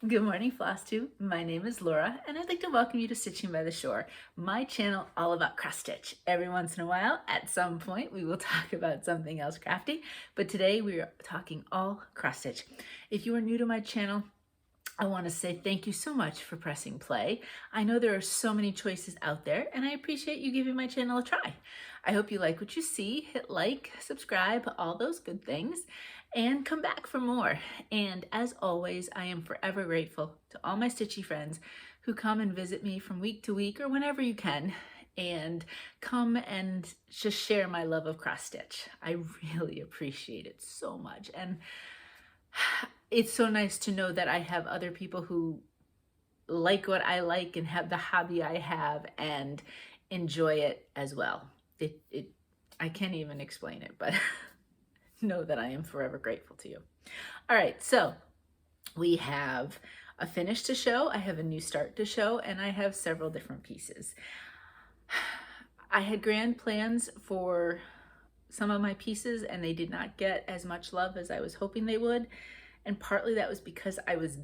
Good morning, Flosstube. My name is Laura, and I'd like to welcome you to Stitching by the Shore, my channel all about cross stitch. Every once in a while, at some point, we will talk about something else crafty, but today we are talking all cross stitch. If you are new to my channel, I want to say thank you so much for pressing play. I know there are so many choices out there, and I appreciate you giving my channel a try. I hope you like what you see. Hit like, subscribe, all those good things, and come back for more. And as always, I am forever grateful to all my stitchy friends who come and visit me from week to week or whenever you can, and come and just share my love of cross stitch. I really appreciate it so much. And it's so nice to know that I have other people who like what I like and have the hobby I have and enjoy it as well. I can't even explain it, but know that I am forever grateful to you. All right, so we have a finish to show, I have a new start to show, and I have several different pieces. I had grand plans for some of my pieces and they did not get as much love as I was hoping they would. And partly that was because I was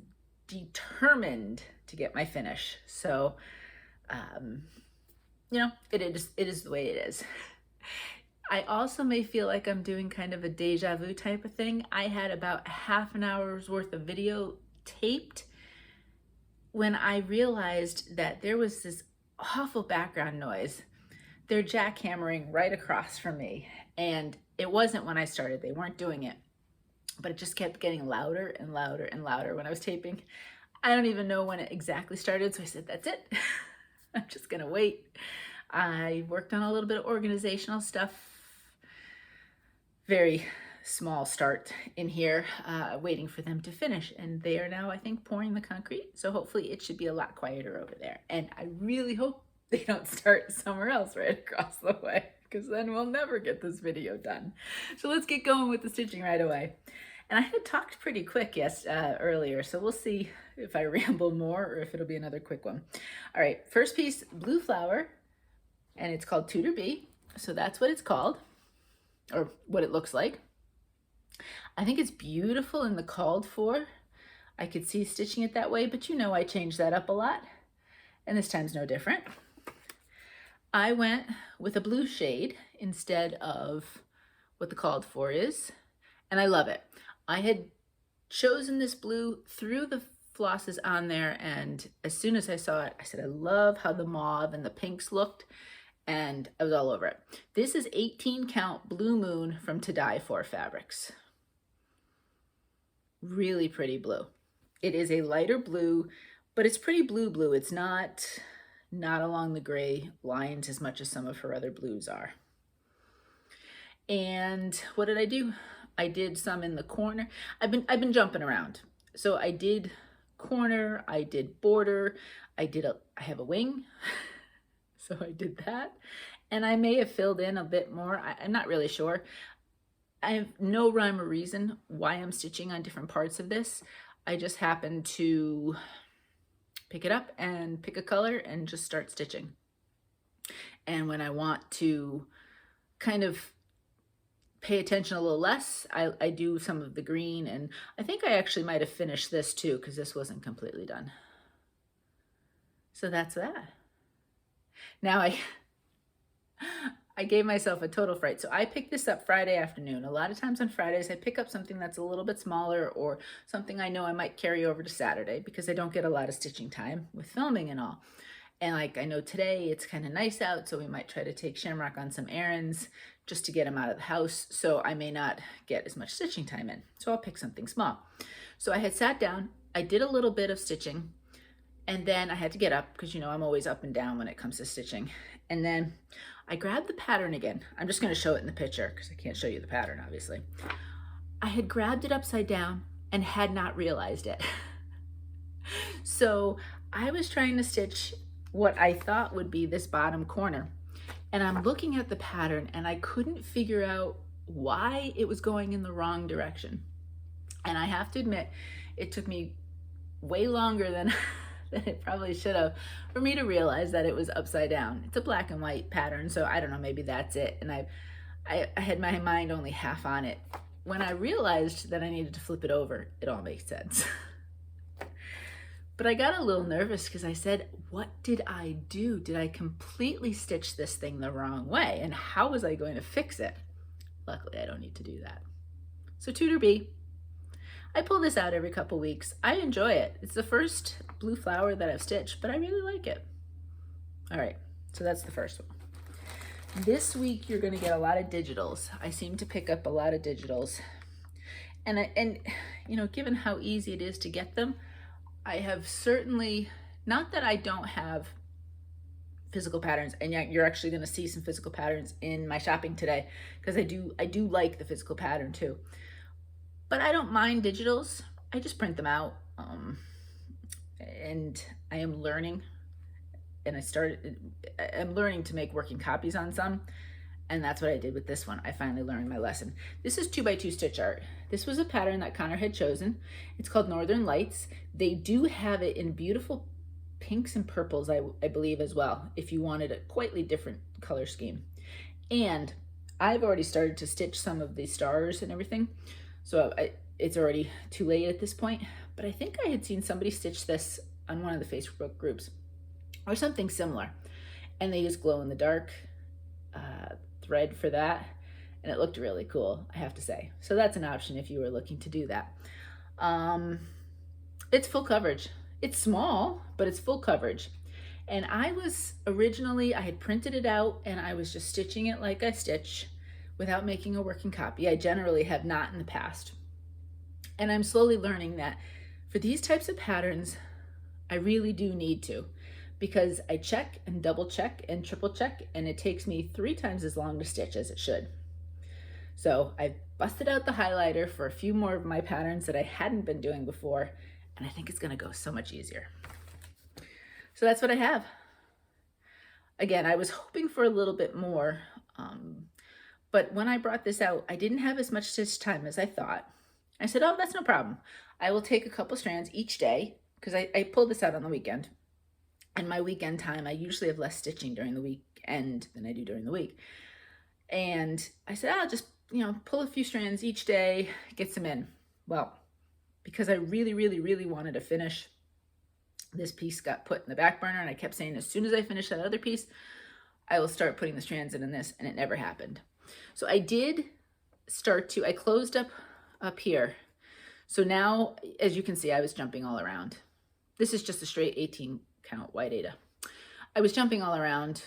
determined to get my finish. So, you know, it is the way it is. I also may feel like I'm doing kind of a deja vu type of thing. I had about half an hour's worth of video taped when I realized that there was this awful background noise. They're jackhammering right across from me. And it wasn't when I started, they weren't doing it, but it just kept getting louder and louder and louder when I was taping. I don't even know when it exactly started, so I said, that's it. I'm just gonna wait. I worked on a little bit of organizational stuff, very small start in here, waiting for them to finish. And they are now, I think, pouring the concrete. So hopefully it should be a lot quieter over there. And I really hope they don't start somewhere else right across the way, because then we'll never get this video done. So let's get going with the stitching right away. And I had talked pretty quick earlier, so we'll see if I ramble more or if it'll be another quick one. All right, first piece, blue flower, and it's called Tudor Bee. So that's what it's called, or what it looks like. I think it's beautiful in the called for. I could see stitching it that way, but you know I changed that up a lot, and this time's no different. I went with a blue shade instead of what the called for is, and I love it. I had chosen this blue, threw the flosses on there, and as soon as I saw it, I said, I love how the mauve and the pinks looked, and I was all over it. This is 18 count Blue Moon from To Die For Fabrics. Really pretty blue. It is a lighter blue, but it's pretty blue. It's not along the gray lines as much as some of her other blues are. And what did I do? I did some in the corner. I've been jumping around. So I did corner, I did border, I have a wing. So I did that. And I may have filled in a bit more. I'm not really sure. I have no rhyme or reason why I'm stitching on different parts of this. I just happened to pick it up and pick a color and just start stitching. And when I want to kind of pay attention a little less, I do some of the green, and I think I actually might have finished this too because this wasn't completely done. So that's that. Now I gave myself a total fright. So I picked this up Friday afternoon. A lot of times on Fridays, I pick up something that's a little bit smaller or something I know I might carry over to Saturday because I don't get a lot of stitching time with filming and all. And like I know today it's kind of nice out, so we might try to take Shamrock on some errands just to get him out of the house. So I may not get as much stitching time in. So I'll pick something small. So I had sat down, I did a little bit of stitching, and then I had to get up because you know I'm always up and down when it comes to stitching. And then I grabbed the pattern again. I'm just going to show it in the picture because I can't show you the pattern, obviously. I had grabbed it upside down and had not realized it. So I was trying to stitch what I thought would be this bottom corner. And I'm looking at the pattern and I couldn't figure out why it was going in the wrong direction. And I have to admit, it took me way longer than it probably should have for me to realize that it was upside down. It's a black and white pattern, so I don't know, maybe that's it. And I had my mind only half on it. When I realized that I needed to flip it over, it all makes sense. But I got a little nervous because I said, what did I do? Did I completely stitch this thing the wrong way? And how was I going to fix it? Luckily, I don't need to do that. So Tudor B. I pull this out every couple weeks. I enjoy it. It's the first blue flower that I've stitched, but I really like it. All right, so that's the first one. This week, you're gonna get a lot of digitals. I seem to pick up a lot of digitals. And you know, given how easy it is to get them, I have certainly, not that I don't have physical patterns, and yet you're actually gonna see some physical patterns in my shopping today, because I do like the physical pattern too. But I don't mind digitals. I just print them out. And I am learning, and I'm learning to make working copies on some, and that's what I did with this one. I finally learned my lesson. This is 2x2 stitch art. This was a pattern that Connor had chosen. It's called Northern Lights. They do have it in beautiful pinks and purples, I believe, as well, if you wanted a quite different color scheme. And I've already started to stitch some of the stars and everything. So it's already too late at this point, but I think I had seen somebody stitch this on one of the Facebook groups or something similar, and they used glow in the dark thread for that, and it looked really cool, I have to say. So that's an option if you were looking to do that. It's full coverage. It's small, but it's full coverage. And I had printed it out and I was just stitching it like I stitch, without making a working copy. I generally have not in the past. And I'm slowly learning that for these types of patterns, I really do need to, because I check and double check and triple check, and it takes me 3 times as long to stitch as it should. So I busted out the highlighter for a few more of my patterns that I hadn't been doing before, and I think it's gonna go so much easier. So that's what I have. Again, I was hoping for a little bit more, but when I brought this out, I didn't have as much stitch time as I thought. I said, oh, that's no problem. I will take a couple strands each day, because I pulled this out on the weekend. And my weekend time, I usually have less stitching during the weekend than I do during the week. And I said, I'll just, pull a few strands each day, get some in. Well, because I really, really, really wanted to finish, this piece got put in the back burner, and I kept saying, as soon as I finish that other piece, I will start putting the strands in this, and it never happened. So I did I closed up here. So now, as you can see, I was jumping all around. This is just a straight 18 count white Aida. I was jumping all around,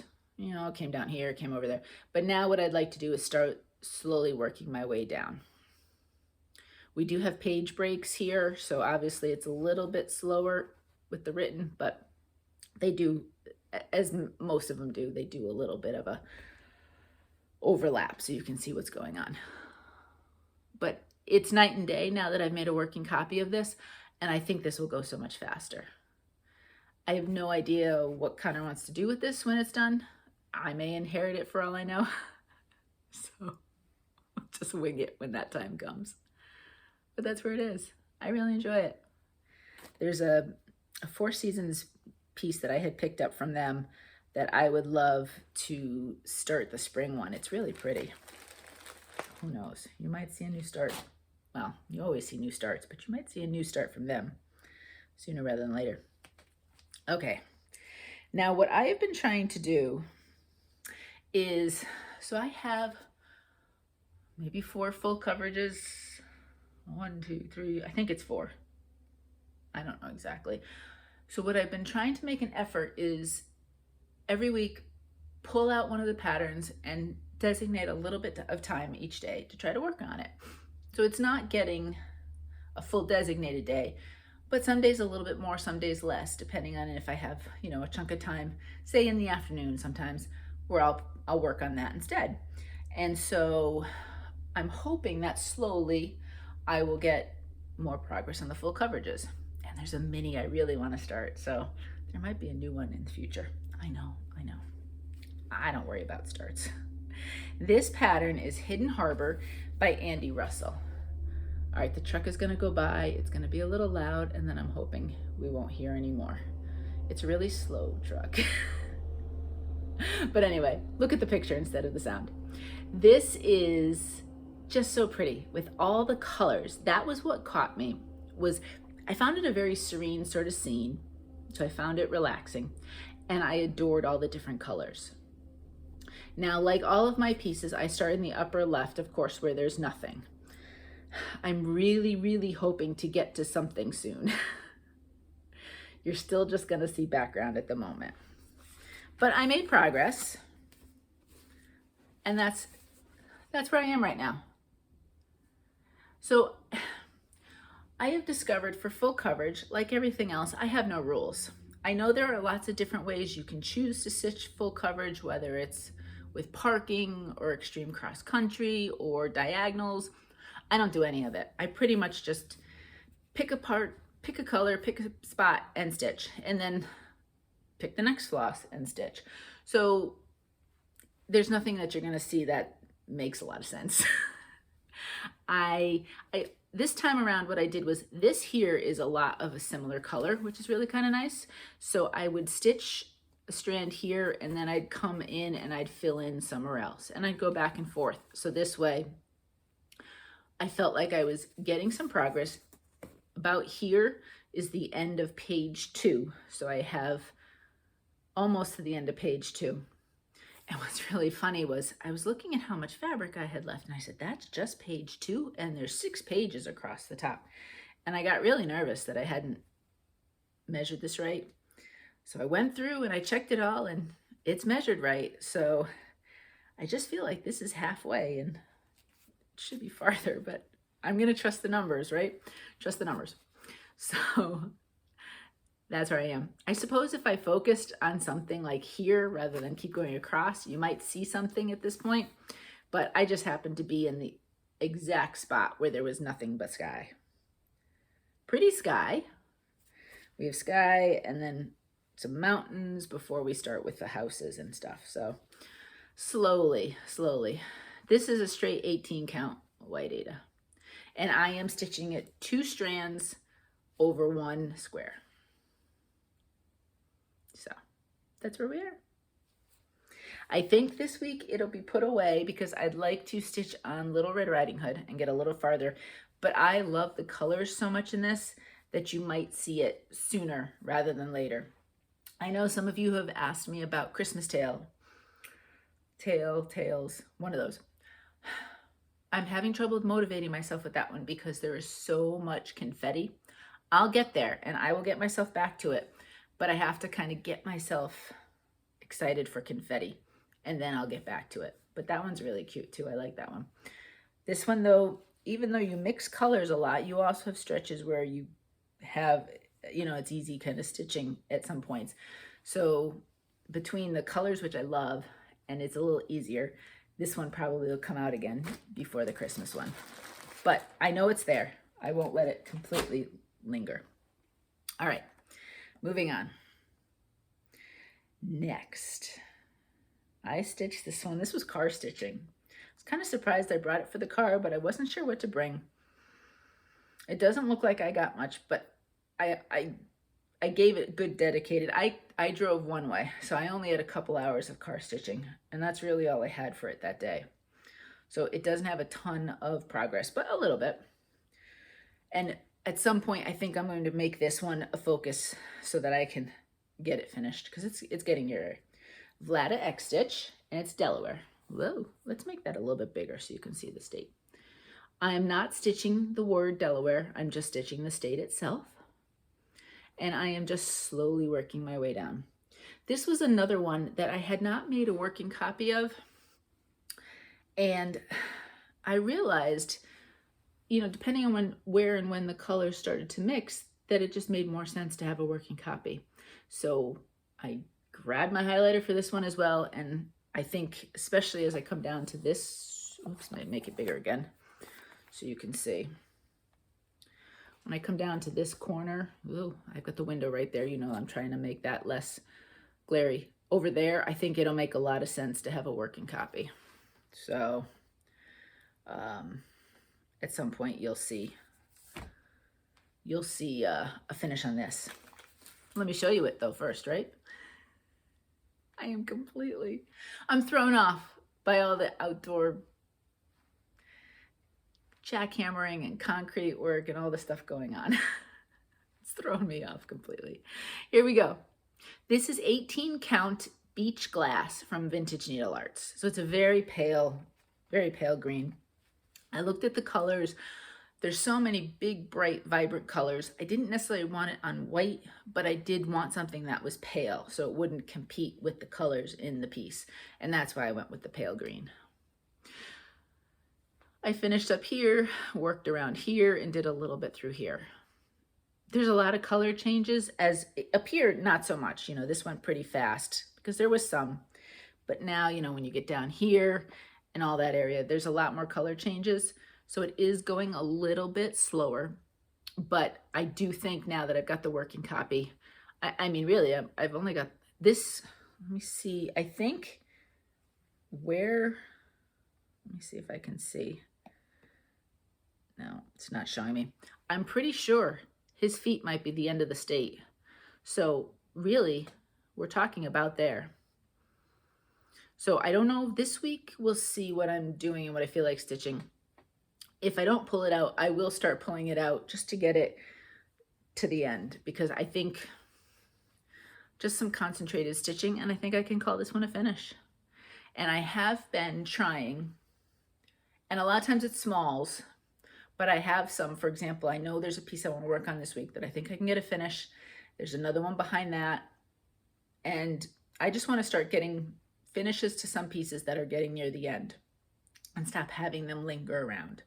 came down here, came over there. But now what I'd like to do is start slowly working my way down. We do have page breaks here, so obviously it's a little bit slower with the written, but they do, as most of them do, they do a little bit of a overlap so you can see what's going on. But it's night and day now that I've made a working copy of this, and I think this will go so much faster. I have no idea what Connor wants to do with this when it's done. I may inherit it for all I know. So I'll just wing it when that time comes. But that's where it is. I really enjoy it. There's a Four Seasons piece that I had picked up from them that I would love to start the spring one. It's really pretty. Who knows? You might see a new start. Well, you always see new starts, but you might see a new start from them sooner rather than later. Okay, now what I have been trying to do is, so I have maybe 4 full coverages. 1, 2, 3, I think it's 4. I don't know exactly. So what I've been trying to make an effort is every week pull out one of the patterns and designate a little bit of time each day to try to work on it. So it's not getting a full designated day, but some days a little bit more, some days less, depending on if I have, a chunk of time, say in the afternoon sometimes, where I'll work on that instead. And so I'm hoping that slowly I will get more progress on the full coverages. And there's a mini I really want to start, so there might be a new one in the future. I know. I don't worry about starts. This pattern is Hidden Harbor by Andy Russell. All right, the truck is gonna go by. It's gonna be a little loud, and then I'm hoping we won't hear anymore. It's a really slow truck. But anyway, look at the picture instead of the sound. This is just so pretty with all the colors. That was what caught me, was I found it a very serene sort of scene, so I found it relaxing, and I adored all the different colors. Now, like all of my pieces, I start in the upper left, of course, where there's nothing. I'm really, really hoping to get to something soon. You're still just gonna see background at the moment. But I made progress, and that's where I am right now. So I have discovered for full coverage, like everything else, I have no rules. I know there are lots of different ways you can choose to stitch full coverage, whether it's with parking or extreme cross country or diagonals. I don't do any of it. I pretty much just pick a part, pick a color, pick a spot and stitch, and then pick the next floss and stitch. So there's nothing that you're gonna see that makes a lot of sense. This time around, what I did was, this here is a lot of a similar color, which is really kind of nice. So I would stitch a strand here, and then I'd come in and I'd fill in somewhere else, and I'd go back and forth. So this way, I felt like I was getting some progress. About here is the end of page 2. So I have almost to the end of page 2. And what's really funny was I was looking at how much fabric I had left, and I said, that's just page 2, and there's 6 pages across the top. And I got really nervous that I hadn't measured this right. So I went through and I checked it all, and it's measured right. So I just feel like this is halfway, and it should be farther, but I'm gonna trust the numbers, right? Trust the numbers. So that's where I am. I suppose if I focused on something like here rather than keep going across, you might see something at this point, but I just happened to be in the exact spot where there was nothing but sky. Pretty sky. We have sky and then some mountains before we start with the houses and stuff. So slowly, slowly. This is a straight 18 count white Aida, and I am stitching it 2 strands over 1 square. So that's where we are. I think this week it'll be put away because I'd like to stitch on Little Red Riding Hood and get a little farther, but I love the colors so much in this that you might see it sooner rather than later. I know some of you have asked me about Christmas Tails, one of those. I'm having trouble motivating myself with that one because there is so much confetti. I'll get there and I will get myself back to it, but I have to kind of get myself excited for confetti and then I'll get back to it. But that one's really cute too. I like that one. This one though, even though you mix colors a lot, you also have stretches where you have, you know, it's easy kind of stitching at some points. So between the colors, which I love, and it's a little easier, this one probably will come out again before the Christmas one. But I know it's there. I won't let it completely linger. All right, moving on. Next, I stitched this one. This was car stitching. I was kind of surprised I brought it for the car, but I wasn't sure what to bring. It doesn't look like I got much, but I gave it good dedicated. I drove one way, so I only had a couple hours of car stitching, and that's really all I had for it that day. So it doesn't have a ton of progress, but a little bit. And at some point, I think I'm going to make this one a focus so that I can get it finished, because it's getting your VladaXStitch, and it's Delaware. Whoa, let's make that a little bit bigger so you can see the state. I'm not stitching the word Delaware, I'm just stitching the state itself. And I am just slowly working my way down. This was another one that I had not made a working copy of. And I realized, you know, depending on where and when the colors started to mix, that it just made more sense to have a working copy. So I grabbed my highlighter for this one as well. And I think, especially as I come down to this, oops, might make it bigger again so you can see. When I come down to this corner, ooh, I've got the window right there. You know, I'm trying to make that less glary. Over there, I think it'll make a lot of sense to have a working copy. So at some point you'll see a finish on this. Let me show you it though first, right? I'm thrown off by all the outdoor jackhammering and concrete work and all the stuff going on. thrown me off completely. Here we go. This is 18 count beach glass from Vintage Needle Arts. So it's a very pale green. I looked at the colors. There's so many big, bright, vibrant colors. I didn't necessarily want it on white, but I did want something that was pale so it wouldn't compete with the colors in the piece. And that's why I went with the pale green. I finished up here, worked around here, and did a little bit through here. There's a lot of color changes. As up here, not so much. You know, this went pretty fast because there was some. But now, you know, when you get down here and all that area, there's a lot more color changes. So it is going a little bit slower. But I do think now that I've got the working copy, I mean, really, I've only got this. Let me see. I think let me see if I can see. No, it's not showing me. I'm pretty sure his feet might be the end of the state. So really, we're talking about there. So I don't know, this week we'll see what I'm doing and what I feel like stitching. If I don't pull it out, I will start pulling it out just to get it to the end, because I think just some concentrated stitching, and I think I can call this one a finish. And I have been trying, and a lot of times it's smalls, but I have some. For example, I know there's a piece I want to work on this week that I think I can get a finish. There's another one behind that. And I just want to start getting finishes to some pieces that are getting near the end and stop having them linger around.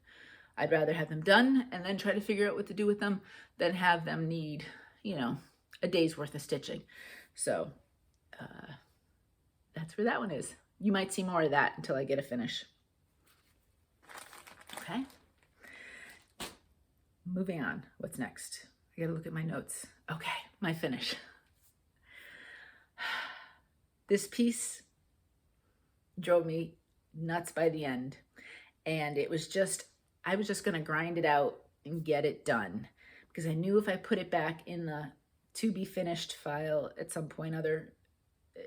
I'd rather have them done and then try to figure out what to do with them than have them need, you know, a day's worth of stitching. So that's where that one is. You might see more of that until I get a finish. Okay. Moving on. What's next? I gotta look at my notes. Okay, my finish. This piece drove me nuts by the end. And it was just, I was just gonna grind it out and get it done, because I knew if I put it back in the to be finished file at some point other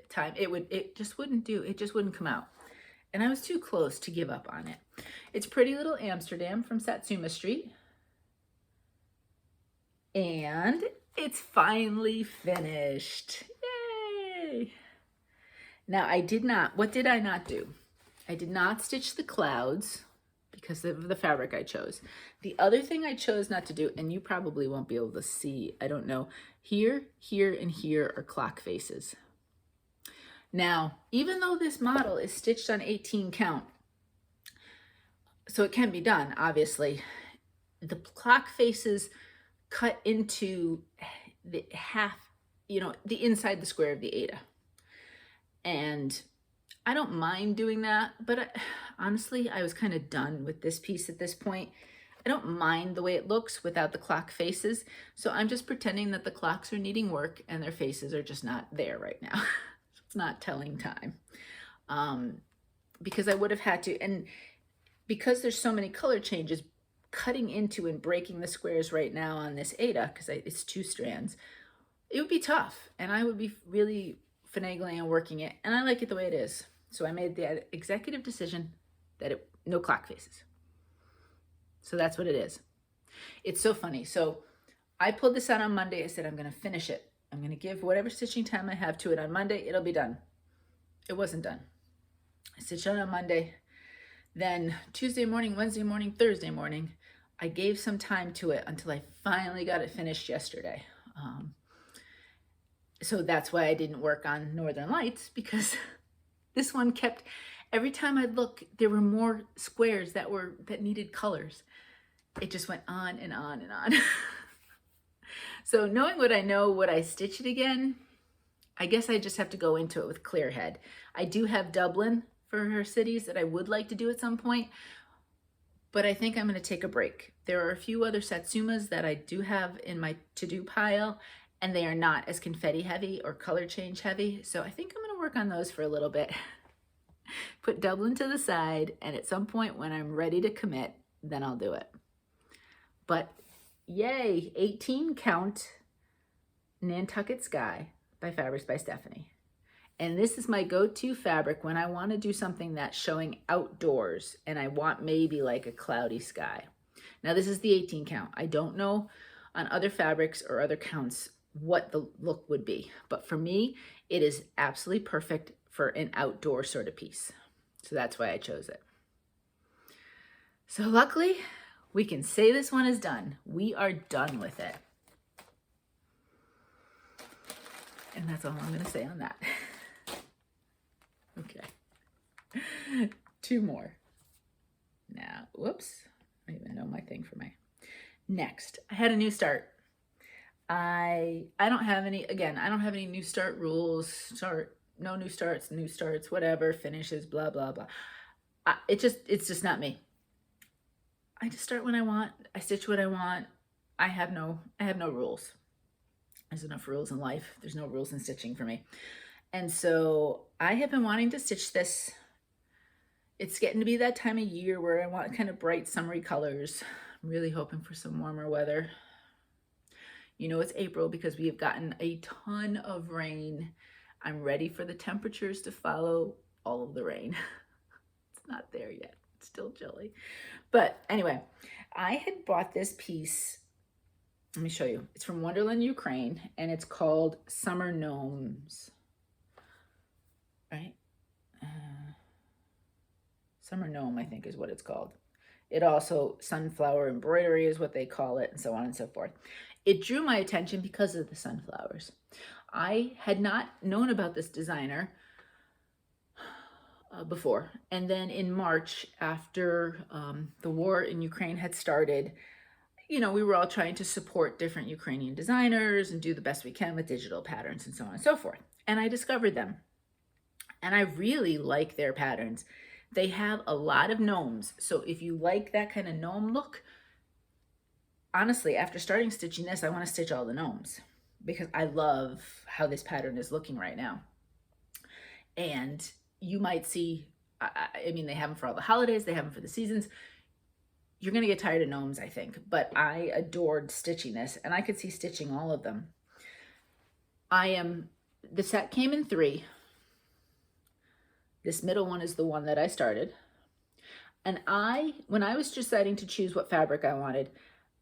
time, it just wouldn't do, it just wouldn't come out. And I was too close to give up on it. It's Pretty Little Amsterdam from Satsuma Street. And it's finally finished. Yay! Now what did I not do? I did not stitch the clouds because of the fabric I chose. The other thing I chose not to do, and you probably won't be able to see, I don't know, here, and here are clock faces. Now, even though this model is stitched on 18 count, so it can be done, obviously, the clock faces cut into the half, you know, the inside the square of the Aida. And I don't mind doing that, but honestly, I was kind of done with this piece at this point. I don't mind the way it looks without the clock faces. So I'm just pretending that the clocks are needing work and their faces are just not there right now. It's not telling time. Because I would have had to, and because there's so many color changes, cutting into and breaking the squares right now on this Aida, because it's 2 strands, it would be tough. And I would be really finagling and working it. And I like it the way it is. So I made the executive decision that no clock faces. So that's what it is. It's so funny. So I pulled this out on Monday. I said, I'm going to finish it. I'm going to give whatever stitching time I have to it on Monday. It'll be done. It wasn't done. I stitched it on Monday. Then Tuesday morning, Wednesday morning, Thursday morning, I gave some time to it until I finally got it finished yesterday. So that's why I didn't work on Northern Lights, because this one kept, every time I'd look, there were more squares that needed colors. It just went on and on and on. So knowing what I know, would I stitch it again? I guess I just have to go into it with clear head. I do have Dublin for her cities that I would like to do at some point, but I think I'm going to take a break. There are a few other Satsumas that I do have in my to-do pile, and they are not as confetti heavy or color change heavy. So I think I'm going to work on those for a little bit. Put Dublin to the side, and at some point when I'm ready to commit, then I'll do it. But yay, 18 count Nantucket Sky by Fabrics by Stephanie. And this is my go-to fabric when I want to do something that's showing outdoors and I want maybe like a cloudy sky. Now this is the 18 count. I don't know on other fabrics or other counts what the look would be. But for me, it is absolutely perfect for an outdoor sort of piece. So that's why I chose it. So luckily, we can say this one is done. We are done with it. And that's all I'm going to say on that. Okay. 2 more. Now, whoops. I don't even know my thing for my... Next, I had a new start. I don't have any, again, I don't have any new start rules. No new starts, whatever, finishes, blah, blah, blah. It's just not me. I just start when I want. I stitch what I want. I have no rules. There's enough rules in life. There's no rules in stitching for me. And so I have been wanting to stitch this. It's getting to be that time of year where I want kind of bright summery colors. I'm really hoping for some warmer weather. You know, it's April because we have gotten a ton of rain. I'm ready for the temperatures to follow all of the rain. It's not there yet. It's still chilly. But anyway, I had bought this piece. Let me show you. It's from Wonderland Ukraine, and it's called Summer Gnomes. Right? Summer Gnome, I think, is what it's called. It also, sunflower embroidery is what they call it, and so on and so forth. It drew my attention because of the sunflowers. I had not known about this designer before. And then in March, after the war in Ukraine had started, you know, we were all trying to support different Ukrainian designers and do the best we can with digital patterns and so on and so forth. And I discovered them. And I really like their patterns. They have a lot of gnomes. So if you like that kind of gnome look, honestly, after starting stitching this, I want to stitch all the gnomes because I love how this pattern is looking right now. And you might see, I mean, they have them for all the holidays, they have them for the seasons. You're going to get tired of gnomes, I think, but I adored stitching this, and I could see stitching all of them. The set came in 3. This middle one is the one that I started. And when I was deciding to choose what fabric I wanted,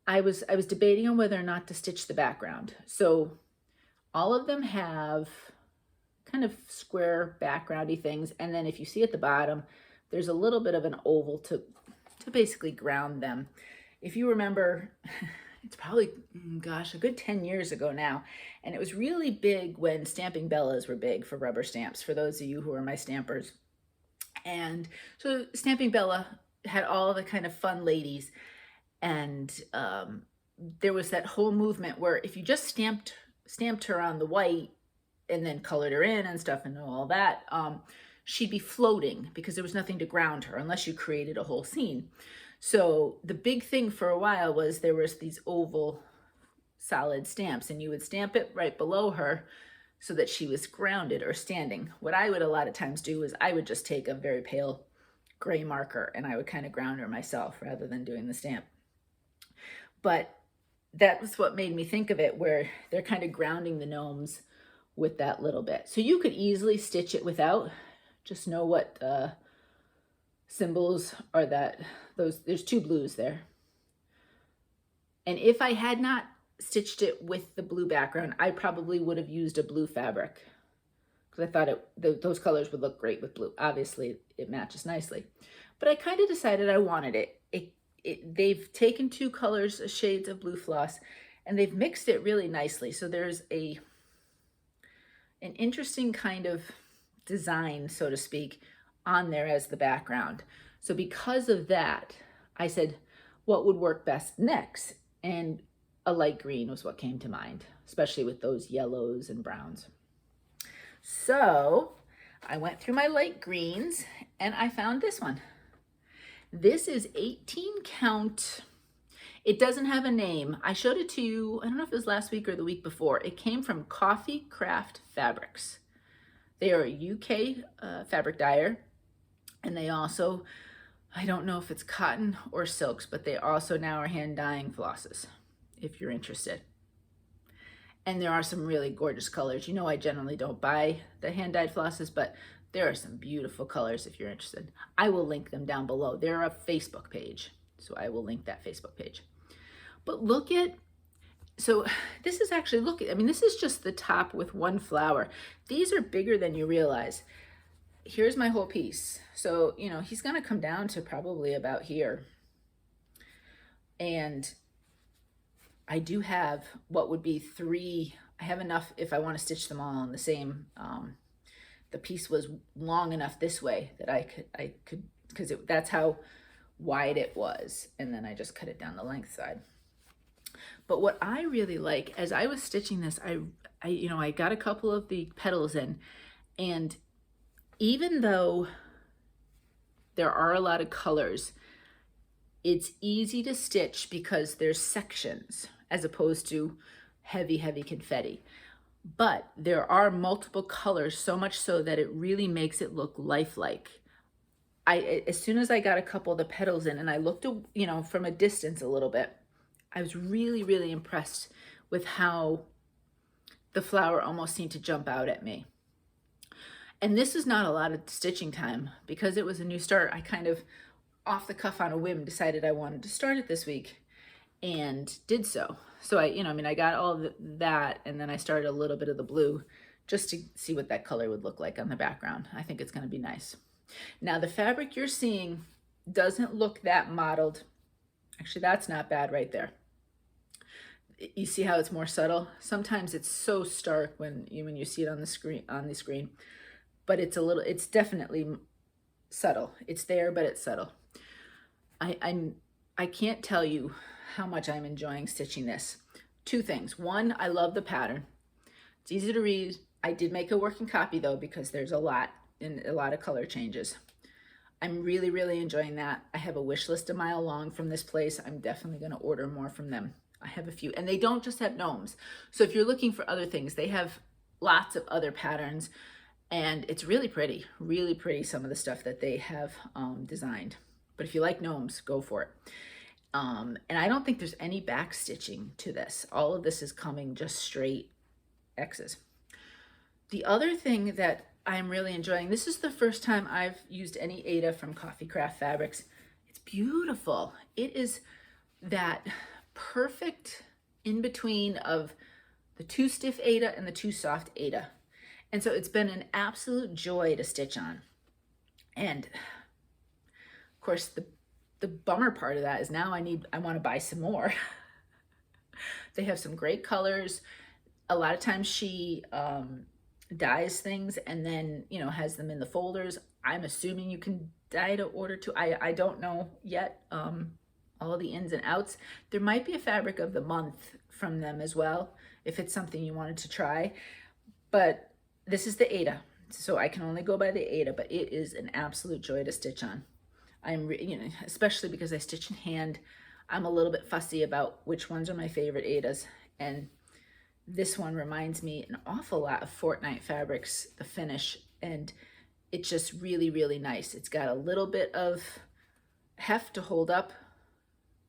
I was debating on whether or not to stitch the background. So all of them have kind of square backgroundy things. And then if you see at the bottom, there's a little bit of an oval to basically ground them. If you remember, it's probably, gosh, a good 10 years ago now. And it was really big when stamping bellas were big for rubber stamps, for those of you who are my stampers. And so Stamping Bella had all the kind of fun ladies. And there was that whole movement where if you just stamped her on the white and then colored her in and stuff and all that, she'd be floating because there was nothing to ground her unless you created a whole scene. So the big thing for a while was there was these oval solid stamps, and you would stamp it right below her so that she was grounded or standing. What I would a lot of times do is I would just take a very pale gray marker and I would kind of ground her myself rather than doing the stamp. But that was what made me think of it, where they're kind of grounding the gnomes with that little bit. So you could easily stitch it without. Just know what symbols are there's 2 blues there. And if I had not stitched it with the blue background, I probably would have used a blue fabric because I thought those colors would look great with blue. Obviously, it matches nicely. But I kind of decided I wanted it. They've taken 2 colors, shades of blue floss, and they've mixed it really nicely. So there's an interesting kind of design, so to speak, on there as the background. So because of that, I said, what would work best next? And a light green was what came to mind, especially with those yellows and browns. So I went through my light greens and I found this one. This is 18 count. It doesn't have a name. I showed it to you, I don't know if it was last week or the week before. It came from Coffee Craft Fabrics. They are a UK fabric dyer, and they also, I don't know if it's cotton or silks, but they also now are hand dyeing flosses, if you're interested. And there are some really gorgeous colors. You know, I generally don't buy the hand dyed flosses, but there are some beautiful colors if you're interested. I will link them down below. They're a Facebook page, so I will link that Facebook page. But look at, So this is actually, look, I mean, this is just the top with one flower. These are bigger than you realize. Here's my whole piece. So, you know, he's gonna come down to probably about here. And I do have what would be 3, I have enough if I want to stitch them all in the same, the piece was long enough this way that I could, because that's how wide it was. And then I just cut it down the length side. But what I really like, as I was stitching this, I got a couple of the petals in, and even though there are a lot of colors, it's easy to stitch because there's sections as opposed to heavy, heavy confetti. But there are multiple colors, so much so that it really makes it look lifelike. As soon as I got a couple of the petals in and I looked, you know, from a distance a little bit, I was really, really impressed with how the flower almost seemed to jump out at me. And this is not a lot of stitching time because it was a new start. I kind of off the cuff on a whim decided I wanted to start it this week and did so. So I got all that, and then I started a little bit of the blue just to see what that color would look like on the background. I think it's going to be nice. Now the fabric you're seeing doesn't look that mottled. Actually, that's not bad right there. You see how it's more subtle? Sometimes it's so stark when you see it on the screen, but it's definitely subtle. It's there, but it's subtle. I can't tell you how much I'm enjoying stitching this. 2 things. 1, I love the pattern. It's easy to read. I did make a working copy though, because there's a lot of color changes. I'm really, really enjoying that. I have a wish list a mile long from this place. I'm definitely going to order more from them. I have a few, and they don't just have gnomes. So if you're looking for other things, they have lots of other patterns, and it's really pretty, some of the stuff that they have designed. But if you like gnomes, go for it. And I don't think there's any back stitching to this. All of this is coming just straight X's. The other thing that I'm really enjoying, this is the first time I've used any Aida from Coffee Craft Fabrics. It's beautiful. It is that perfect in between of the too stiff Aida and the too soft Aida. And so it's been an absolute joy to stitch on. And of course, the bummer part of that is now I want to buy some more. They have some great colors. A lot of times she dyes things and then, has them in the folders. I'm assuming you can dye to order too. I don't know yet all the ins and outs. There might be a fabric of the month from them as well, if it's something you wanted to try. But this is the Aida, so I can only go by the Aida, but it is an absolute joy to stitch on. Especially because I stitch in hand, I'm a little bit fussy about which ones are my favorite Aidas, and this one reminds me an awful lot of Fortnite fabrics, the finish, and it's just really, really nice. It's got a little bit of heft to hold up,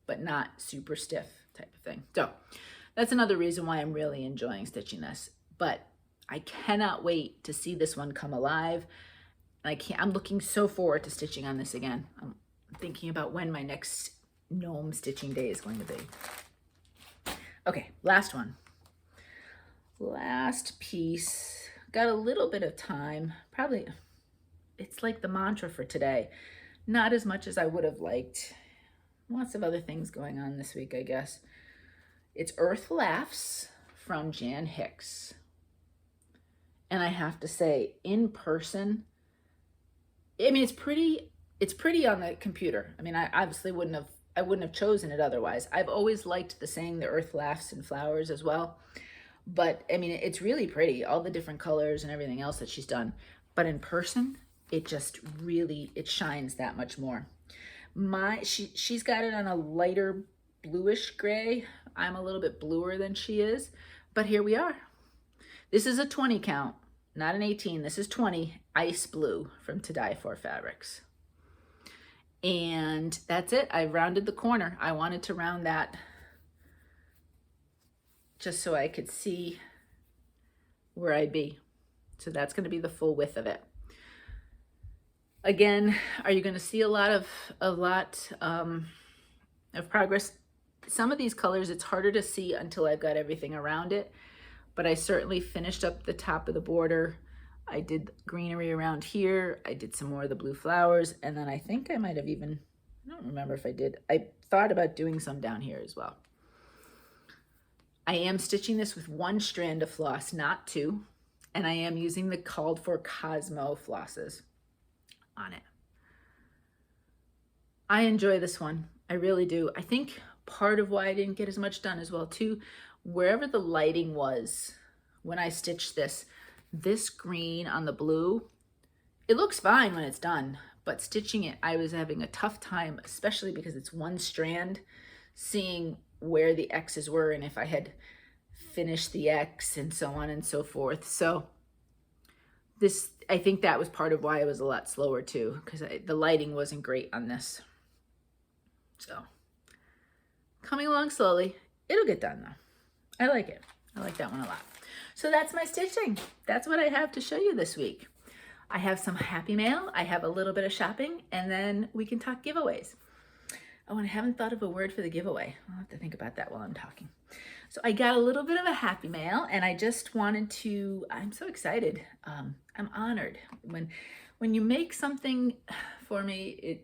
but not super stiff type of thing. So that's another reason why I'm really enjoying stitching this, but I cannot wait to see this one come alive. I'm looking so forward to stitching on this again. I'm thinking about when my next gnome stitching day is going to be. Okay, last one. Last piece. Got a little bit of time. Probably, it's like the mantra for today. Not as much as I would have liked. Lots of other things going on this week, I guess. It's Earth Laughs from Jan Hicks. And I have to say, in person, it's pretty on the computer. I obviously wouldn't have chosen it otherwise. I've always liked the saying "the earth laughs in flowers" as well. But it's really pretty, all the different colors and everything else that she's done. But in person, it just really, it shines that much more. She's got it on a lighter bluish gray. I'm a little bit bluer than she is, but here we are. This is a 20 count, not an 18. This is 20 ice blue from To Die For Fabrics. And that's it. I rounded the corner. I wanted to round that just so I could see where I'd be. So that's going to be the full width of it. Again, are you going to see a lot of progress? some of these colors, it's harder to see until I've got everything around it, but I certainly finished up the top of the border. I did greenery around here. I did some more of the blue flowers, and then I think I might have even, I don't remember if I did. I thought about doing some down here as well. I am stitching this with 1 strand of floss, not 2, and I am using the called for Cosmo flosses on it. I enjoy this one. I really do. I think part of why I didn't get as much done as well too, wherever the lighting was when I stitched this, this green on the blue, it looks fine when it's done, but stitching it, I was having a tough time, especially because it's 1 strand, seeing where the X's were and if I had finished the X and so on and so forth. So this, I think that was part of why I was a lot slower too, because the lighting wasn't great on this. So coming along slowly. It'll get done though. I like it. I like that one a lot. So that's my stitching. That's what I have to show you this week. I have some happy mail. I have a little bit of shopping, and then we can talk giveaways. Oh, and I haven't thought of a word for the giveaway. I'll have to think about that while I'm talking. So I got a little bit of a happy mail, and I just wanted to, I'm so excited. I'm honored. When you make something for me,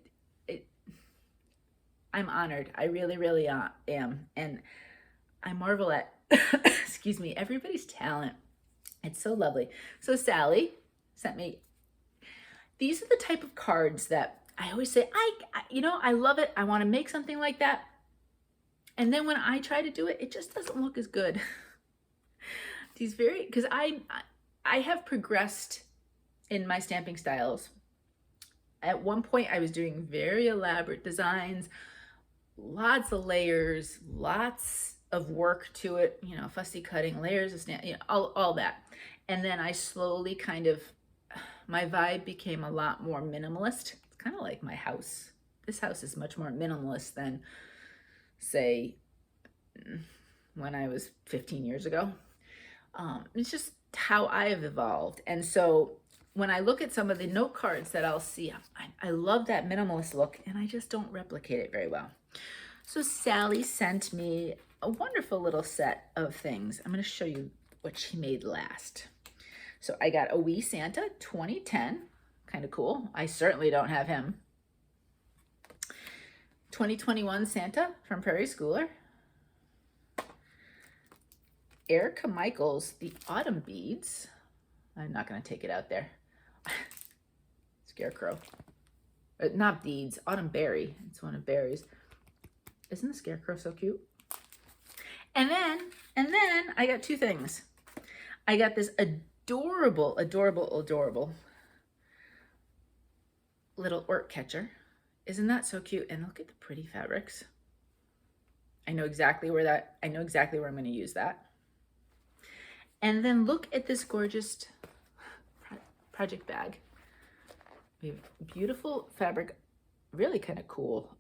I'm honored. I really, really am. And I marvel at, excuse me, everybody's talent. It's so lovely. So Sally sent me, these are the type of cards that I always say, I love it. I want to make something like that. And then when I try to do it, it just doesn't look as good. These because I have progressed in my stamping styles. At one point I was doing very elaborate designs, lots of layers, lots of work to it, fussy cutting, layers of stamp, all that. And then I slowly kind of, my vibe became a lot more minimalist. It's kind of like my house. This house is much more minimalist than, say, when I was 15 years ago. It's just how I have evolved. And so when I look at some of the note cards that I'll see, I love that minimalist look, and I just don't replicate it very well. So Sally sent me a wonderful little set of things. I'm going to show you what she made last. So I got a Wee Santa 2010, kind of cool. I certainly don't have him. 2021 Santa from Prairie Schooler. Erica Michaels, the Autumn Beads. I'm not going to take it out there. Scarecrow. Not beads, Autumn Berry. It's one of berries. Isn't the Scarecrow so cute? And then I got 2 things. I got this adorable little orc catcher. Isn't that so cute? And look at the pretty fabrics. I know exactly where I'm going to use that. And then look at this gorgeous project bag. We have beautiful fabric, really kind of cool.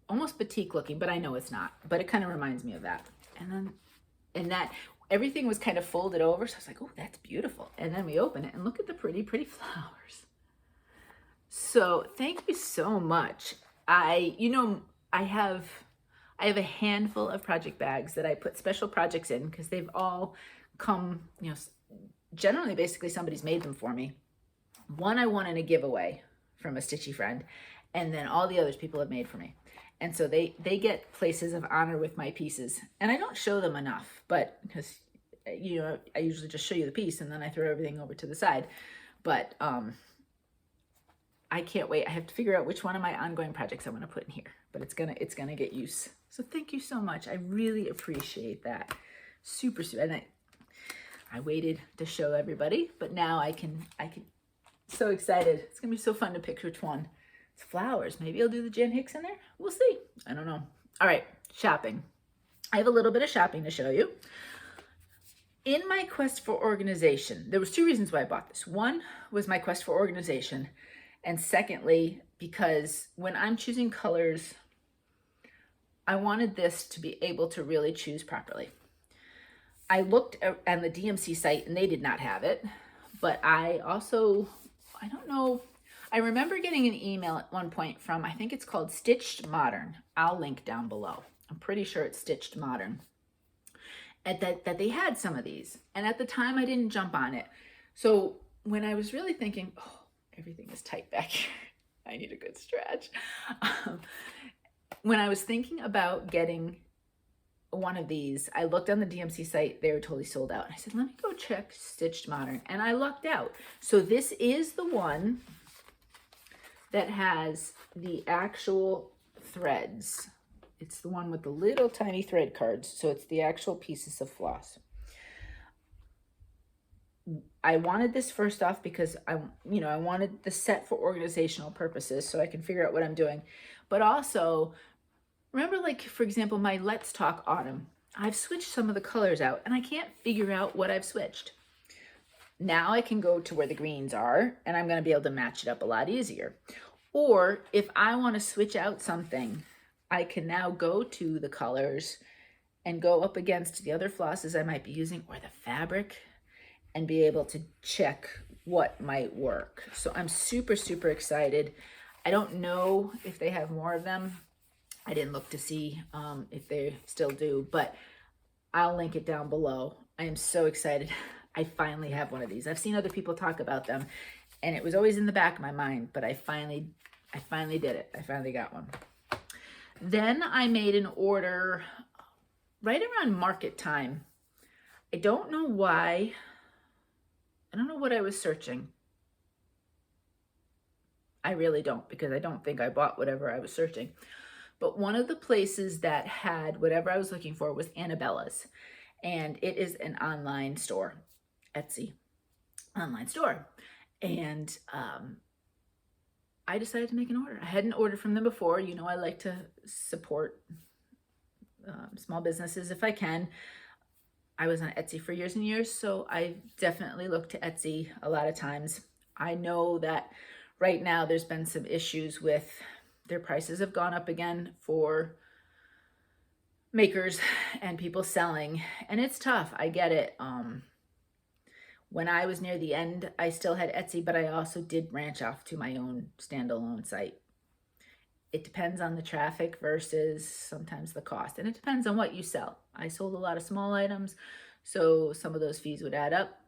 Almost batik looking, but I know it's not, but it kind of reminds me of that. And that everything was kind of folded over. So I was like, oh, that's beautiful. And then we open it and look at the pretty, pretty flowers. So thank you so much. I have a handful of project bags that I put special projects in because they've all come, generally basically somebody's made them for me. One I won in a giveaway from a stitchy friend, and then all the others people have made for me. And so they get places of honor with my pieces. And I don't show them enough, but because, I usually just show you the piece and then I throw everything over to the side. But I can't wait. I have to figure out which one of my ongoing projects I want to put in here, but it's gonna get use. So thank you so much. I really appreciate that. Super. And I waited to show everybody, but now I can. So excited. It's gonna be so fun to pick which one. It's flowers. Maybe I'll do the Jan Hicks in there. We'll see. I don't know. All right, shopping. I have a little bit of shopping to show you. In my quest for organization, there was 2 reasons why I bought this. One was my quest for organization. And secondly, because when I'm choosing colors, I wanted this to be able to really choose properly. I looked on the DMC site and they did not have it, but I don't know. I remember getting an email at one point from, I think it's called Stitched Modern. I'll link down below. I'm pretty sure it's Stitched Modern. That they had some of these. And at the time I didn't jump on it. So when I was really thinking, oh, everything is tight back here. I need a good stretch. When I was thinking about getting one of these, I looked on the DMC site. They were totally sold out. And I said, let me go check Stitched Modern. And I lucked out. So this is the one that has the actual threads. It's the one with the little tiny thread cards. So it's the actual pieces of floss. I wanted this first off because I wanted the set for organizational purposes so I can figure out what I'm doing. But also, remember, like, for example, my Let's Talk Autumn. I've switched some of the colors out and I can't figure out what I've switched. Now I can go to where the greens are and I'm going to be able to match it up a lot easier. Or if I want to switch out something, I can now go to the colors and go up against the other flosses I might be using or the fabric and be able to check what might work. So I'm super, super excited. I don't know if they have more of them. I didn't look to see if they still do, but I'll link it down below. I am so excited. I finally have one of these. I've seen other people talk about them and it was always in the back of my mind, but I finally did it. I finally got one. Then I made an order right around market time. I don't know why. I don't know what I was searching. I really don't, because I don't think I bought whatever I was searching. But one of the places that had whatever I was looking for was Anabellas. And it is an online store, Etsy online store. And I decided to make an order. I hadn't ordered from them before. You know, I like to support small businesses if I can. I was on Etsy for years and years, so I definitely look to Etsy a lot of times. I know that right now there's been some issues with their prices have gone up again for makers and people selling, and it's tough. I get it. When I was near the end, I still had Etsy, but I also did branch off to my own standalone site. It depends on the traffic versus sometimes the cost, and it depends on what you sell. I sold a lot of small items, so some of those fees would add up,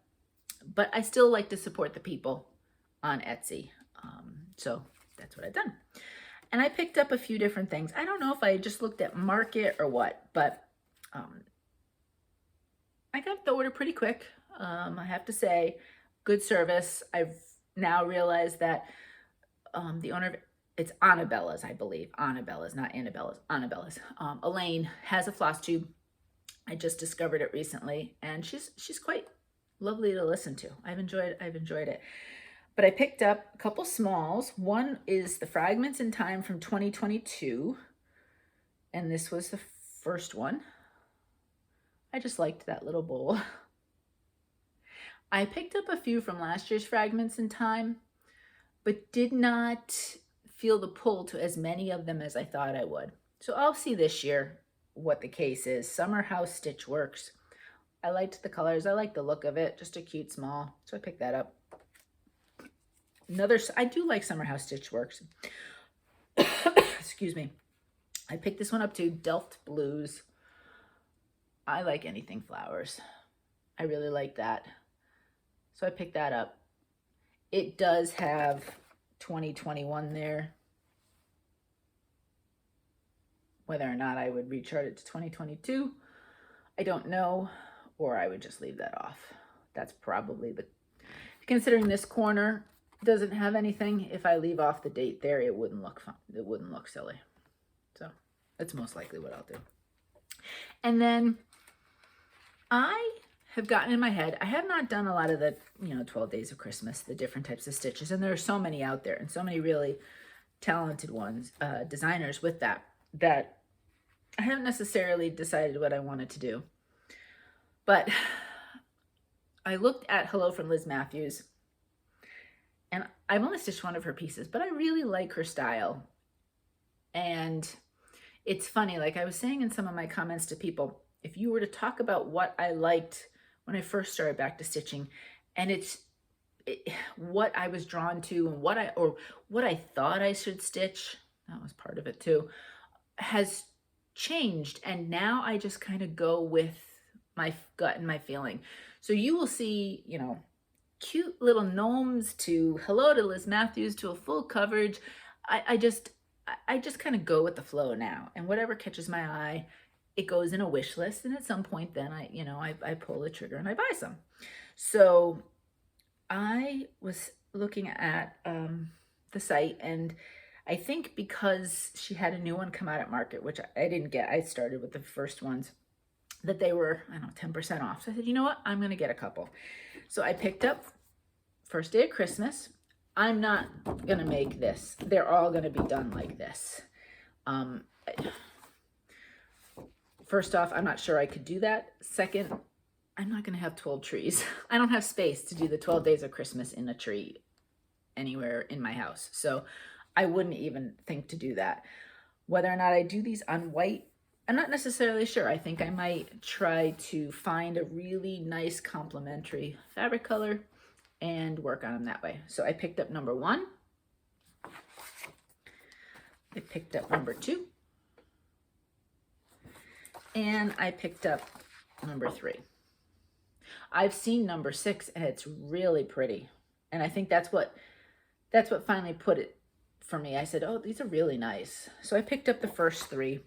but I still like to support the people on Etsy. So that's what I've done. And I picked up a few different things. I don't know if I just looked at market or what, but I got the order pretty quick. I have to say, good service. I've now realized that the owner of it's Anabellas, I believe. Anabellas, not Anabellas. Anabellas. Elaine has a Flosstube. I just discovered it recently, and she's quite lovely to listen to. I've enjoyed it. But I picked up a couple smalls. One is the Fragments in Time from 2022, and this was the first one. I just liked that little bowl. I picked up a few from last year's Fragments in Time, but did not feel the pull to as many of them as I thought I would. So I'll see this year what the case is. Summer House Stitch Works. I liked the colors. I like the look of it. Just a cute small. So I picked that up. I do like Summer House Stitch Works. Excuse me. I picked this one up too. Delft Blues. I like anything flowers. I really like that. So I picked that up. It does have 2021 there. Whether or not I would rechart it to 2022, I don't know, or I would just leave that off. That's probably considering this corner doesn't have anything, if I leave off the date there, it wouldn't look fun. It wouldn't look silly. So that's most likely what I'll do. And then I have gotten in my head, I have not done a lot of the, 12 Days of Christmas, the different types of stitches. And there are so many out there and so many really talented ones, designers with that I haven't necessarily decided what I wanted to do. But I looked at Hello from Liz Matthews, and I've only stitched one of her pieces, but I really like her style. And it's funny, like I was saying in some of my comments to people, if you were to talk about what I liked when I first started back to stitching, and what I was drawn to and what I thought I should stitch, that was part of it too, has changed. And now I just kind of go with my gut and my feeling. So you will see, you know, cute little gnomes to hello to Liz Matthews to a full coverage. I just kind of go with the flow now, and whatever catches my eye, it goes in a wish list. And at some point then I pull the trigger and I buy some. So I was looking at the site, and I think because she had a new one come out at market, which I didn't get, I started with the first ones, that they were, I don't know, 10% off. So I said, you know what, I'm gonna get a couple. So I picked up first day of Christmas. I'm not gonna make this. They're all gonna be done like this. First off, I'm not sure I could do that. Second, I'm not gonna have 12 trees. I don't have space to do the 12 days of Christmas in a tree anywhere in my house. So I wouldn't even think to do that. Whether or not I do these on white, I'm not necessarily sure. I think I might try to find a really nice complementary fabric color and work on them that way. So I picked up number 1. I picked up number 2. And I picked up number 3. I've seen number 6 and it's really pretty. And I think that's what finally put it for me. I said, oh, these are really nice. So I picked up the first 3.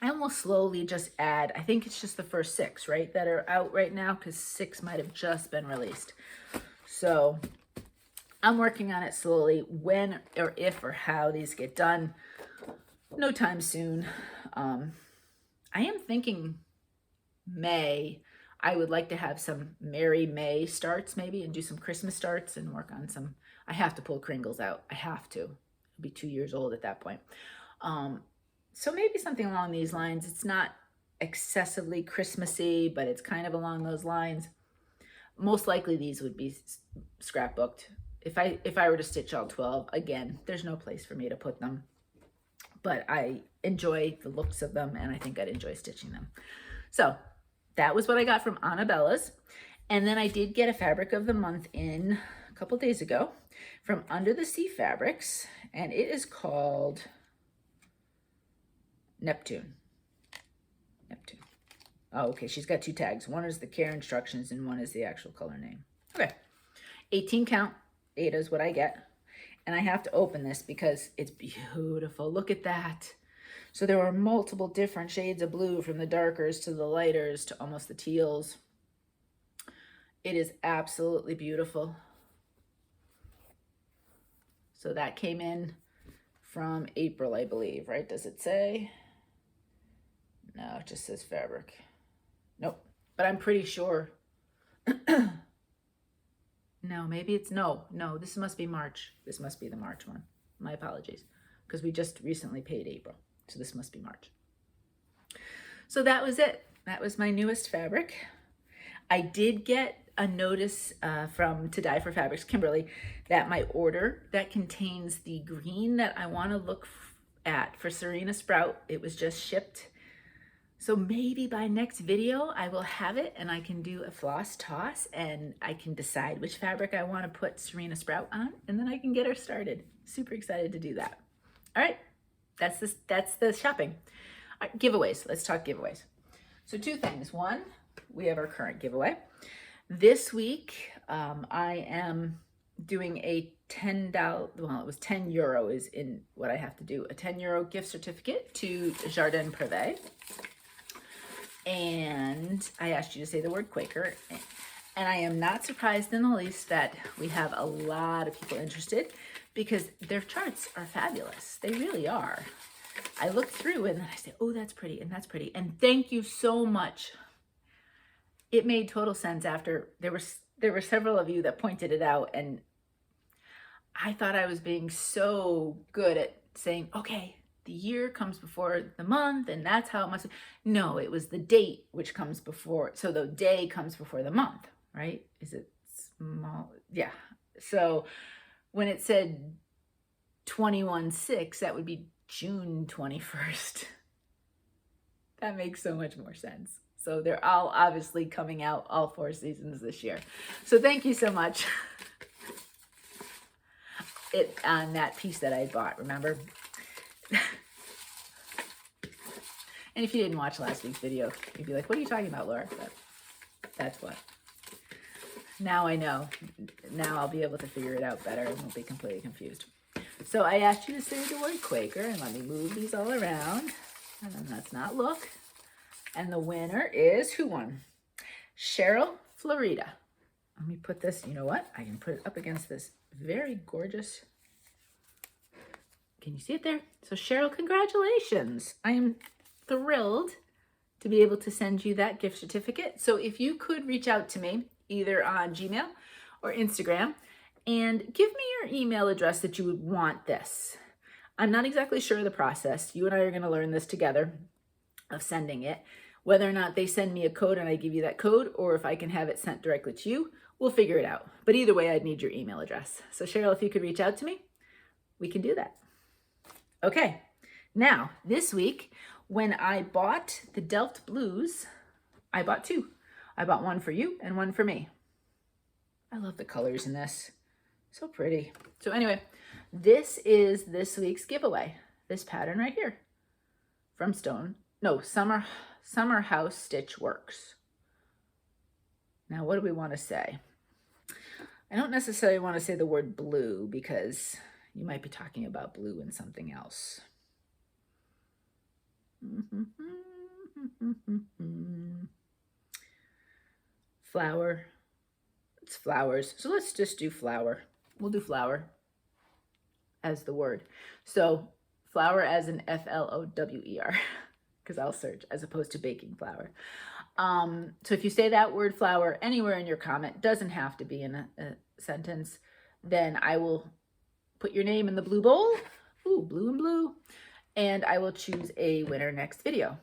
I will slowly just add, I think it's just the first 6, right, that are out right now, because 6 might have just been released. So I'm working on it slowly. When or if or how these get done, no time soon. I am thinking May. I would like to have some Merry May starts maybe, and do some Christmas starts and work on some. I have to pull Kringles out. I have to. I'll be 2 years old at that point. So maybe something along these lines. It's not excessively Christmassy, but it's kind of along those lines. Most likely these would be scrapbooked. If I were to stitch all 12, again, there's no place for me to put them. But I enjoy the looks of them, and I think I'd enjoy stitching them. So that was what I got from Anabellas. And then I did get a fabric of the month in a couple days ago from Under the Sea Fabrics, and it is called Neptune. Oh, okay, she's got 2 tags. One is the care instructions and one is the actual color name. Okay, 18 count, Aida is what I get. And I have to open this because it's beautiful. Look at that. So there were multiple different shades of blue, from the darkers to the lighters to almost the teals. It is absolutely beautiful. So that came in from April, I believe, right? Does it say? No, it just says fabric. Nope, but I'm pretty sure. No, maybe it's, no, this must be March. This must be the March one. My apologies, because we just recently paid April. So this must be March. So that was it. That was my newest fabric. I did get a notice from To Dye for Fabrics, Kimberly, that my order that contains the green that I want to look at for Serena Sprout, it was just shipped. So maybe by next video I will have it and I can do a floss toss and I can decide which fabric I want to put Serena Sprout on, and then I can get her started. Super excited to do that. All right, that's the shopping. All right, giveaways. Let's talk giveaways. So 2 things. One, we have our current giveaway. This week I am doing a $10, well, it was €10 is in what I have to do, a €10 gift certificate to Jardin Privé. And I asked you to say the word Quaker, and I am not surprised in the least that we have a lot of people interested, because their charts are fabulous. They really are. I look through and then I say, oh, that's pretty, and that's pretty. And thank you so much. It made total sense after there were several of you that pointed it out, and I thought I was being so good at saying, okay, the year comes before the month, and that's how it must be. No, it was the date which comes before, so the day comes before the month, right? Is it small? Yeah. So when it said 21/6, that would be June 21st. That makes so much more sense. So they're all obviously coming out all 4 seasons this year. So thank you so much. it on that piece that I bought, remember? And if you didn't watch last week's video, you'd be like, what are you talking about, Laura? But that's what. Now I know. Now I'll be able to figure it out better and won't be completely confused. So I asked you to say the word Quaker, and let me move these all around. And then let's not look. And the winner is, who won? Cheryl Florida. Let me put this, you know what? I can put it up against this very gorgeous. Can you see it there? So Cheryl, congratulations. I am thrilled to be able to send you that gift certificate. So if you could reach out to me either on Gmail or Instagram and give me your email address that you would want this. I'm not exactly sure of the process. You and I are going to learn this together of sending it. Whether or not they send me a code and I give you that code, or if I can have it sent directly to you, we'll figure it out. But either way, I'd need your email address. So Cheryl, if you could reach out to me, we can do that. Okay, now this week, when I bought the Delft Blues, I bought two. I bought one for you and one for me. I love the colors in this. So pretty. So anyway, this is this week's giveaway. This pattern right here from Summer House Stitch Works. Now, what do we want to say? I don't necessarily want to say the word blue because you might be talking about blue and something else. Flower. It's flowers. So let's just do flower. We'll do flower as the word. So flower as in Flower, because I'll search, as opposed to baking flour. So if you say that word flower anywhere in your comment, doesn't have to be in a sentence, then I will put your name in the blue bowl. Ooh, blue and blue. And I will choose a winner next video.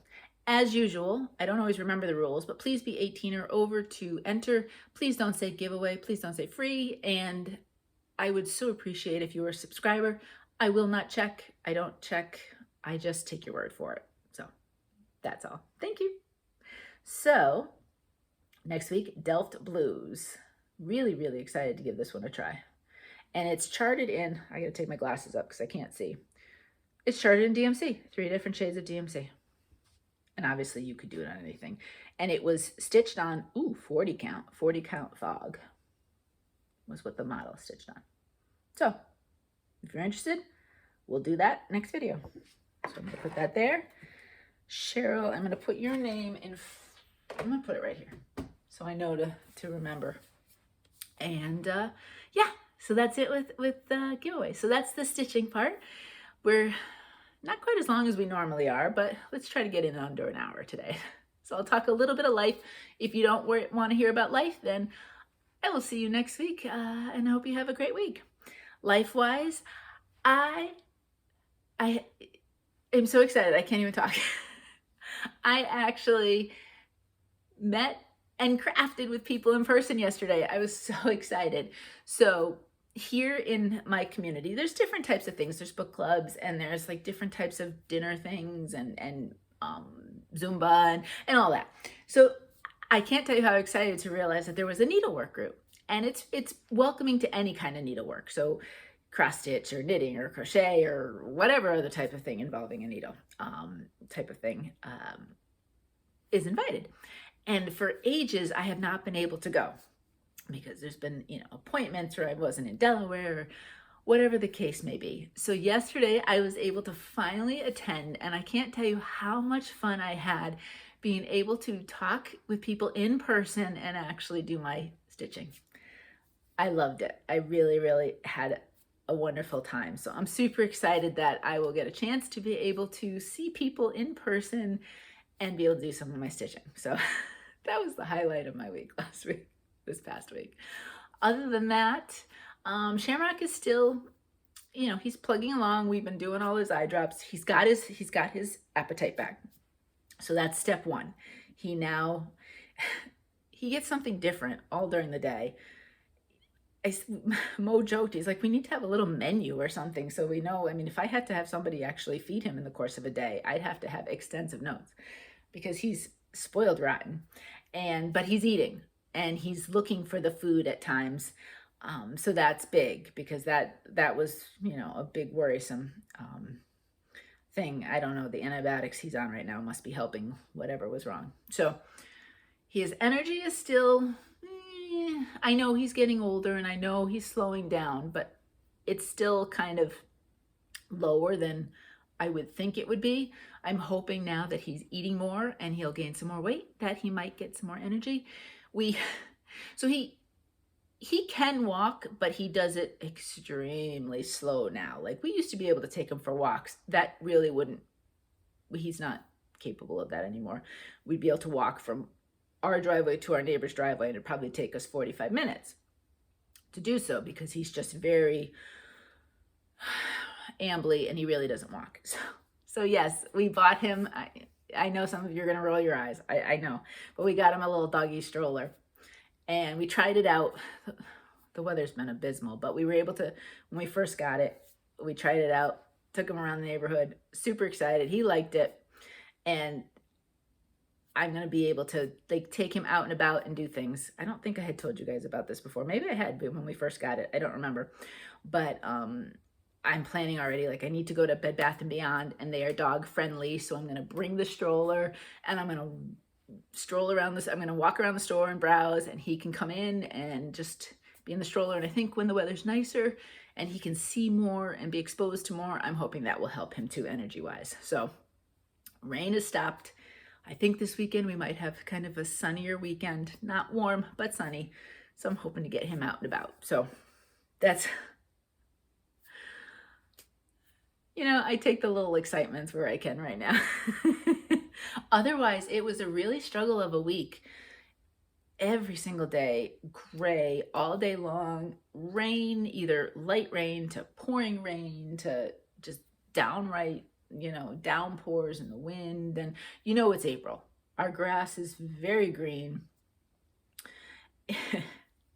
As usual, I don't always remember the rules, but please be 18 or over to enter. Please don't say giveaway. Please don't say free. And I would so appreciate if you were a subscriber. I will not check. I don't check. I just take your word for it. So that's all. Thank you. So next week, Delft Blues. Really, really excited to give this one a try. And it's charted in, I gotta take my glasses up because I can't see. It's charted in DMC, 3 different shades of DMC. And obviously you could do it on anything. And it was stitched on, 40 count fog was what the model stitched on. So if you're interested, we'll do that next video. So I'm gonna put that there. Cheryl, I'm gonna put your name in, I'm gonna put it right here so I know to remember. And yeah, so that's it with the giveaway. So that's the stitching part. We're not quite as long as we normally are, but let's try to get in under an hour today. So I'll talk a little bit of life. If you don't want to hear about life, then I will see you next week, and I hope you have a great week. Life-wise, I am so excited. I can't even talk. I actually met and crafted with people in person yesterday. I was so excited. So here in my community, there's different types of things. There's book clubs, and there's like different types of dinner things and Zumba and all that. So I can't tell you how excited to realize that there was a needlework group, and it's welcoming to any kind of needlework. So cross stitch or knitting or crochet or whatever other type of thing involving a needle type of thing is invited. And for ages, I have not been able to go because there's been, appointments, or I wasn't in Delaware, or whatever the case may be. So yesterday I was able to finally attend, and I can't tell you how much fun I had being able to talk with people in person and actually do my stitching. I loved it. I really, really had a wonderful time. So I'm super excited that I will get a chance to be able to see people in person and be able to do some of my stitching. So that was the highlight of my week this past week. Other than that, Shamrock is still, he's plugging along. We've been doing all his eye drops. He's got his appetite back. So that's step one. He gets something different all during the day. Mo joked, he's like, we need to have a little menu or something so we know. I mean, if I had to have somebody actually feed him in the course of a day, I'd have to have extensive notes because he's spoiled rotten. But he's eating and he's looking for the food at times. So that's big because that was, you know, a big worrisome thing. I don't know, the antibiotics he's on right now must be helping whatever was wrong. So his energy is still, I know he's getting older and I know he's slowing down, but it's still kind of lower than I would think it would be. I'm hoping now that he's eating more and he'll gain some more weight, that he might get some more energy. So he can walk, but he does it extremely slow now. Like, we used to be able to take him for walks. That really wouldn't, he's not capable of that anymore. We'd be able to walk from our driveway to our neighbor's driveway, and it'd probably take us 45 minutes to do so because he's just very ambly and he really doesn't walk. So yes, we bought him. I know some of you are going to roll your eyes. I know, but we got him a little doggy stroller. And we tried it out. The weather's been abysmal, but we were able to, when we first got it, we tried it out, took him around the neighborhood, super excited. He liked it. And I'm going to be able to like take him out and about and do things. I don't think I had told you guys about this before. Maybe I had, but when we first got it, I don't remember. But I'm planning already, like I need to go to Bed Bath & Beyond and they are dog friendly. So I'm going to bring the stroller and I'm going to stroll around this. I'm going to walk around the store and browse, and he can come in and just be in the stroller. And I think when the weather's nicer and he can see more and be exposed to more, I'm hoping that will help him too, energy wise. So rain has stopped. I think this weekend we might have kind of a sunnier weekend, not warm, but sunny. So I'm hoping to get him out and about. So that's, you know, I take the little excitements where I can right now. Otherwise, it was a really struggle of a week. Every single day, gray all day long, rain, either light rain to pouring rain to just downright, you know, downpours in the wind. And you know, it's April. Our grass is very green. It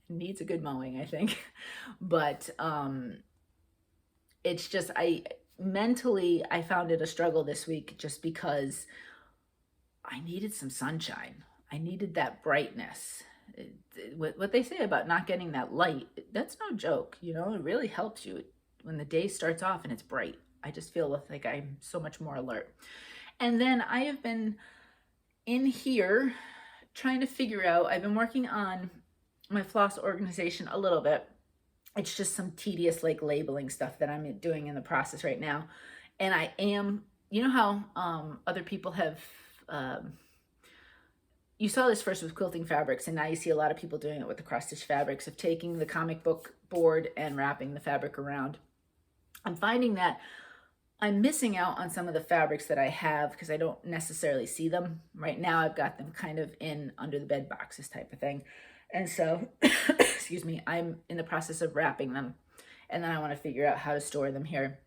needs a good mowing, I think. But it's just, mentally, I found it a struggle this week just because I needed some sunshine. I needed that brightness. What they say about not getting that light, that's no joke. You know, it really helps you when the day starts off and it's bright. I just feel like I'm so much more alert. And then I have been in here trying to figure out, I've been working on my Floss Organization a little bit. It's just some tedious like labeling stuff that I'm doing in the process right now. And I am, you know how other people have, you saw this first with quilting fabrics, and now you see a lot of people doing it with the cross-stitch fabrics of taking the comic book board and wrapping the fabric around. I'm finding that I'm missing out on some of the fabrics that I have because I don't necessarily see them. Right now I've got them kind of in under the bed boxes type of thing. And so, excuse me, I'm in the process of wrapping them, and then I want to figure out how to store them here.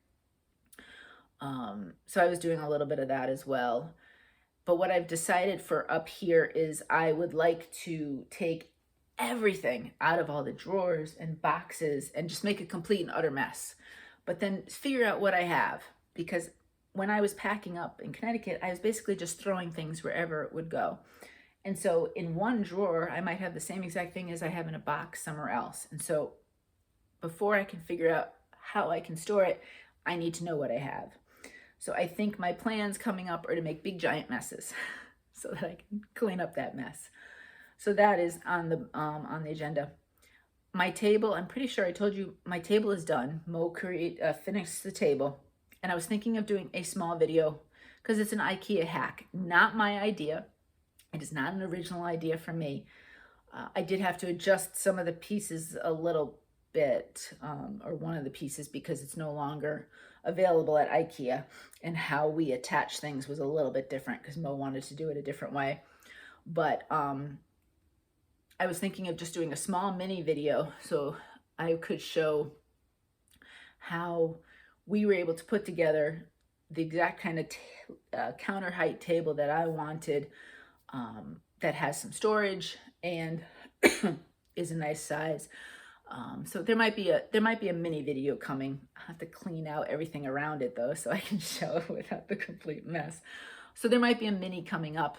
So I was doing a little bit of that as well. But what I've decided for up here is I would like to take everything out of all the drawers and boxes and just make a complete and utter mess. But then figure out what I have, because when I was packing up in Connecticut, I was basically just throwing things wherever it would go. And so in one drawer, I might have the same exact thing as I have in a box somewhere else. And so before I can figure out how I can store it, I need to know what I have. So I think my plans coming up are to make big giant messes so that I can clean up that mess. So that is on the agenda. My table, I'm pretty sure I told you my table is done. Mo finished the table, and I was thinking of doing a small video because it's an IKEA hack, not my idea. It is not an original idea from me. I did have to adjust some of the pieces a little bit, or one of the pieces, because it's no longer available at IKEA, and how we attach things was a little bit different because Mo wanted to do it a different way. But I was thinking of just doing a small mini video so I could show how we were able to put together the exact kind of counter height table that I wanted, that has some storage and is a nice size. So there might be a mini video coming. I have to clean out everything around it though, so I can show it without the complete mess. So there might be a mini coming up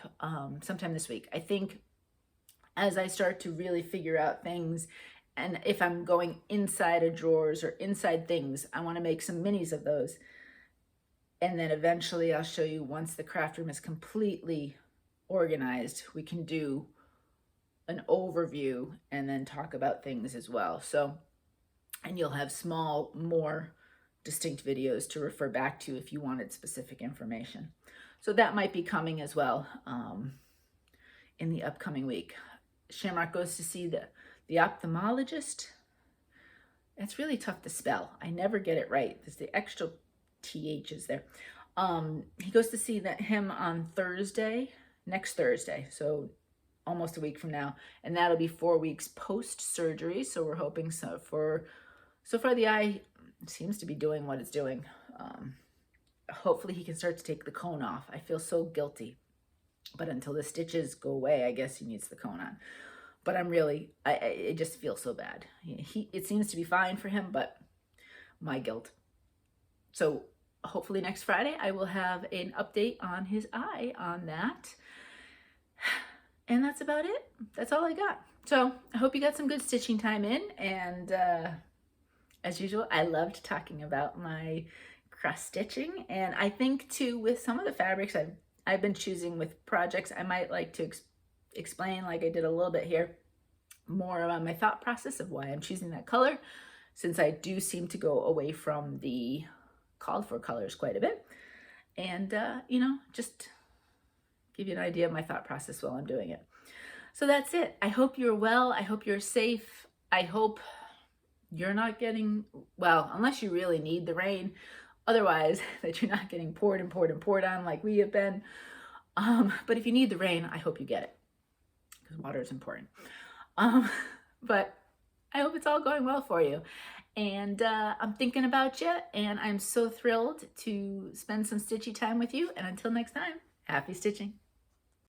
sometime this week. I think as I start to really figure out things And if I'm going inside of drawers or inside things, I want to make some minis of those. And then eventually I'll show you, once the craft room is completely organized, we can do an overview and then talk about things as well. So, and you'll have small, more distinct videos to refer back to if you wanted specific information. So that might be coming as well in the upcoming week. Shamrock goes to see the ophthalmologist. It's really tough to spell. I never get it right. There's the extra THs there. He goes to see him on Thursday, next Thursday, so almost a week from now, and that'll be 4 weeks post-surgery. So we're hoping so far the eye seems to be doing what it's doing. Hopefully he can start to take the cone off. I feel so guilty, but until the stitches go away, I guess he needs the cone on. But I just feel so bad. It seems to be fine for him, but my guilt. So hopefully next Friday I will have an update on his eye on that. And that's about it. That's all I got. So I hope you got some good stitching time in. And as usual, I loved talking about my cross stitching. And I think too, with some of the fabrics I've been choosing with projects, I might like to explain, like I did a little bit here, more about my thought process of why I'm choosing that color, since I do seem to go away from the called for colors quite a bit. And, you know, just give you an idea of my thought process while I'm doing it. So that's it. I hope you're well. I hope you're safe. I hope you're not getting, well, unless you really need the rain, otherwise that you're not getting poured and poured and poured on like we have been. But if you need the rain, I hope you get it, because water is important. But I hope it's all going well for you. And I'm thinking about you, and I'm so thrilled to spend some stitchy time with you. And until next time, happy stitching.